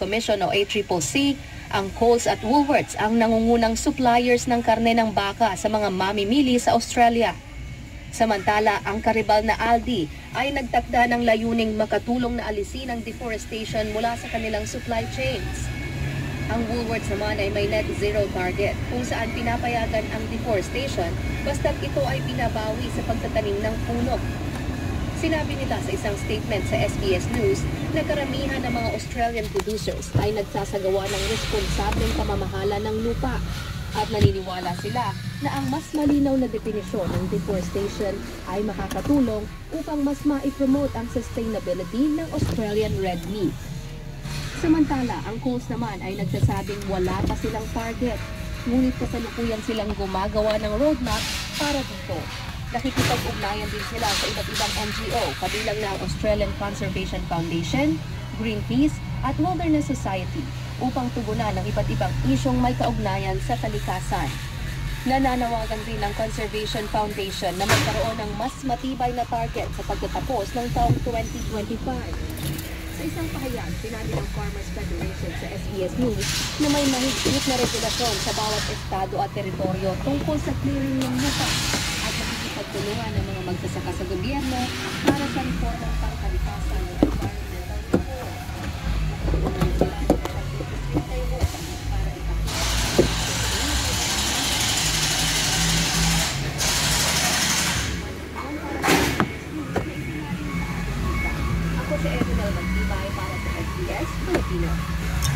Commission o ACCC, ang Coles at Woolworths ang nangungunang suppliers ng karne ng baka sa mga mamimili sa Australia. Samantala, ang karibal na Aldi ay nagtakda ng layuning makatulong na alisin ang deforestation mula sa kanilang supply chains. Ang Woolworths naman ay may net zero target kung saan pinapayagan ang deforestation basta't ito ay binabawi sa pagtatanim ng puno. Sinabi nila sa isang statement sa SBS News na karamihan ng mga Australian producers ay nagsasagawa ng responsableng pamamahala ng lupa at naniniwala sila na ang mas malinaw na definisyon ng deforestation ay makakatulong upang mas maipromote ang sustainability ng Australian red meat. Samantala, ang Coles naman ay nagsasabing wala pa silang target, ngunit kasalukuyan silang gumagawa ng roadmap para dito. Nakikipag-ugnayan din sila sa iba't ibang NGO, kabilang na ang Australian Conservation Foundation, Greenpeace at Wilderness Society upang tugunan ang iba't ibang isyong may kaugnayan sa kalikasan. Nananawagan din ng Conservation Foundation na magkaroon ng mas matibay na target sa pagtatapos ng taong 2025. Sa isang pahayag, sinabi ng Farmers Federation sa SBS News na may mahigpit na regulasyon sa bawat estado at teritoryo tungkol sa clearing ng lupa at makikipagtulungan ng mga magsasaka sa gobyerno para sa reformang pangkalikasan ng environmental reform. Ako si Evinel Magtibay para sa SBS Filipino.